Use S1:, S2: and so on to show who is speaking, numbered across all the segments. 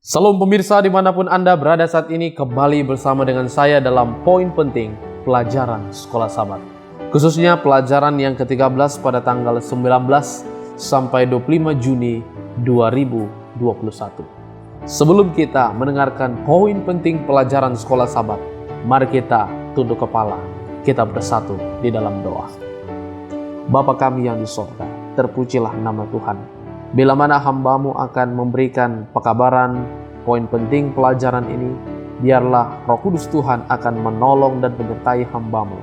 S1: Salam pemirsa dimanapun Anda berada saat ini, kembali bersama dengan saya dalam poin penting pelajaran sekolah sahabat. Khususnya pelajaran yang ke-13 pada tanggal 19 sampai 25 Juni 2021. Sebelum kita mendengarkan poin penting pelajaran sekolah sahabat, mari kita tunduk kepala, kita bersatu di dalam doa. Bapa kami yang di sorga, terpujilah nama Tuhan. Bila mana hamba-Mu akan memberikan pekabaran poin penting pelajaran ini, biarlah Roh Kudus Tuhan akan menolong dan menyertai hamba-Mu.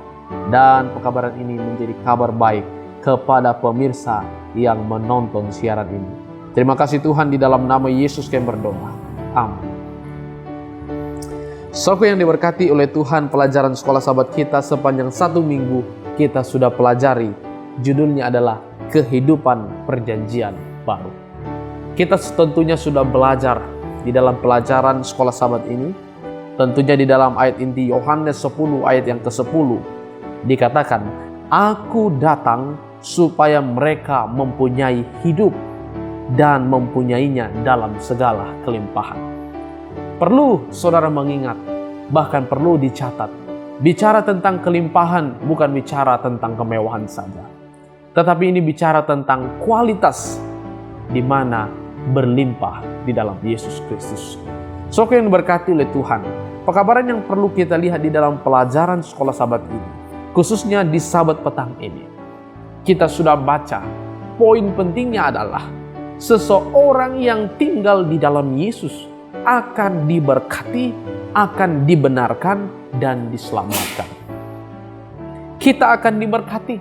S1: Dan pekabaran ini menjadi kabar baik kepada pemirsa yang menonton siaran ini. Terima kasih Tuhan, di dalam nama Yesus kami berdoa. Amin. Saudaraku yang diberkati oleh Tuhan, pelajaran sekolah sahabat kita sepanjang 1 minggu kita sudah pelajari. Judulnya adalah Kehidupan Perjanjian Baru. Kita tentunya sudah belajar di dalam pelajaran sekolah sahabat ini. Tentunya di dalam ayat inti Yohanes 10 ayat yang ke-10 dikatakan, "Aku datang supaya mereka mempunyai hidup dan mempunyainya dalam segala kelimpahan." Perlu saudara mengingat, bahkan perlu dicatat, bicara tentang kelimpahan bukan bicara tentang kemewahan saja, tetapi ini bicara tentang kualitas di mana berlimpah di dalam Yesus Kristus. Saudara yang diberkati oleh Tuhan, pekabaran yang perlu kita lihat di dalam pelajaran sekolah sahabat ini, khususnya di sahabat petang ini, kita sudah baca, poin pentingnya adalah seseorang yang tinggal di dalam Yesus akan diberkati, akan dibenarkan, dan diselamatkan. Kita akan diberkati,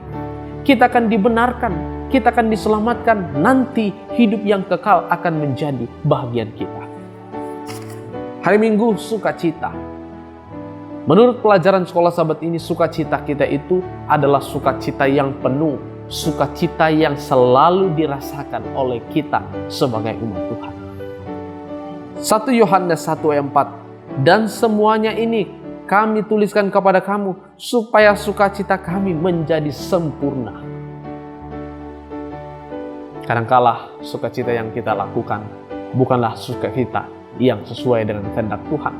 S1: kita akan dibenarkan, kita akan diselamatkan. Nanti hidup yang kekal akan menjadi bahagian kita. Hari Minggu sukacita. Menurut pelajaran sekolah sahabat ini, sukacita kita itu adalah sukacita yang penuh, sukacita yang selalu dirasakan oleh kita sebagai umat Tuhan. 1 Yohanes 1 ayat 4, "Dan semuanya ini kami tuliskan kepada kamu supaya sukacita kami menjadi sempurna." Kadangkala sukacita yang kita lakukan bukanlah sukacita yang sesuai dengan kehendak Tuhan.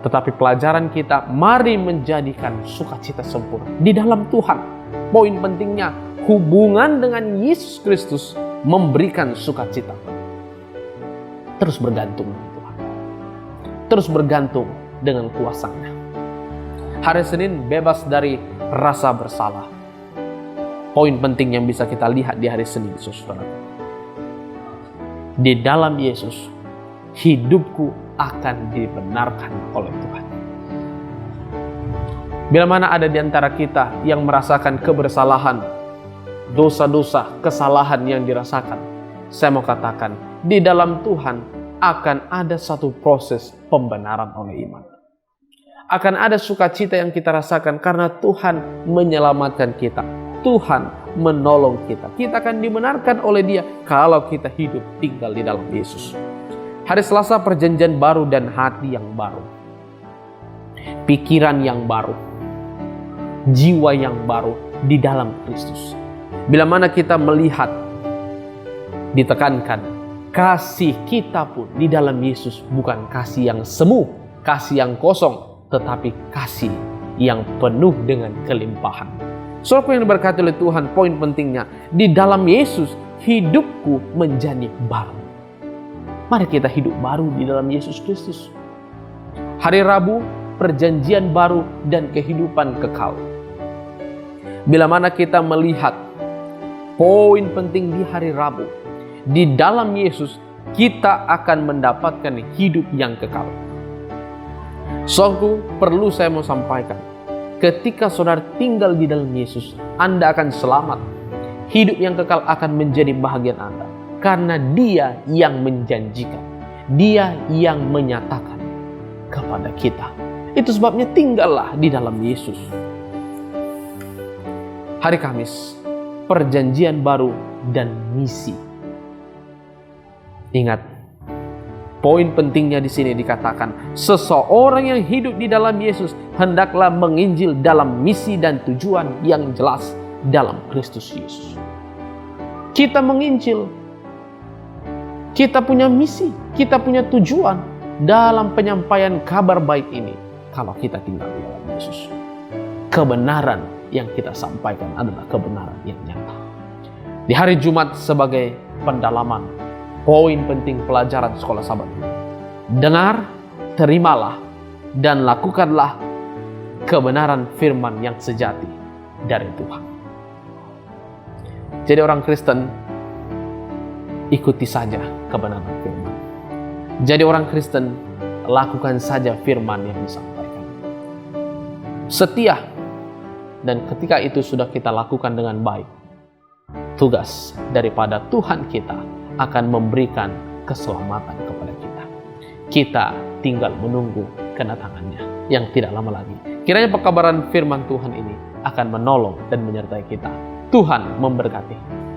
S1: Tetapi pelajaran kita, mari menjadikan sukacita sempurna di dalam Tuhan. Poin pentingnya, hubungan dengan Yesus Kristus memberikan sukacita. Terus bergantung dengan Tuhan. Terus bergantung dengan kuasa-Nya. Hari Senin bebas dari rasa bersalah. Poin penting yang bisa kita lihat di hari Senin, saudara. Di dalam Yesus, hidupku akan dibenarkan oleh Tuhan. Bila mana ada di antara kita yang merasakan kebersalahan, dosa-dosa, kesalahan yang dirasakan, saya mau katakan, di dalam Tuhan akan ada satu proses pembenaran oleh iman. Akan ada sukacita yang kita rasakan karena Tuhan menyelamatkan kita. Tuhan menolong kita. Kita akan dibenarkan oleh Dia kalau kita hidup tinggal di dalam Yesus. Hari Selasa perjanjian baru dan hati yang baru. Pikiran yang baru. Jiwa yang baru di dalam Kristus. Bila mana kita melihat, ditekankan, kasih kita pun di dalam Yesus bukan kasih yang semu, kasih yang kosong, tetapi kasih yang penuh dengan kelimpahan. Saudaraku yang diberkati oleh Tuhan, poin pentingnya, di dalam Yesus hidupku menjadi baru. Mari kita hidup baru di dalam Yesus Kristus. Hari Rabu, perjanjian baru dan kehidupan kekal. Bila mana kita melihat poin penting di hari Rabu, di dalam Yesus kita akan mendapatkan hidup yang kekal. Saudaraku, perlu saya mau sampaikan, ketika saudara tinggal di dalam Yesus, Anda akan selamat. Hidup yang kekal akan menjadi bahagian Anda. Karena Dia yang menjanjikan. Dia yang menyatakan kepada kita. Itu sebabnya tinggallah di dalam Yesus. Hari Kamis, perjanjian baru dan misi. Ingat, poin pentingnya di sini dikatakan, seseorang yang hidup di dalam Yesus hendaklah menginjil dalam misi dan tujuan yang jelas dalam Kristus Yesus. Kita menginjil Kita punya misi, kita punya tujuan dalam penyampaian kabar baik ini. Kalau kita tinggal di dalam Yesus, kebenaran yang kita sampaikan adalah kebenaran yang nyata. Di hari Jumat sebagai pendalaman, poin penting pelajaran sekolah Sabat ini. Dengar, terimalah, dan lakukanlah kebenaran firman yang sejati dari Tuhan. Jadi orang Kristen, ikuti saja kebenaran firman. Jadi orang Kristen, lakukan saja firman yang disampaikan. Setia, dan ketika itu sudah kita lakukan dengan baik, tugas daripada Tuhan kita akan memberikan keselamatan kepada kita. Kita tinggal menunggu kedatangannya yang tidak lama lagi. Kiranya pekabaran firman Tuhan ini akan menolong dan menyertai kita. Tuhan memberkati.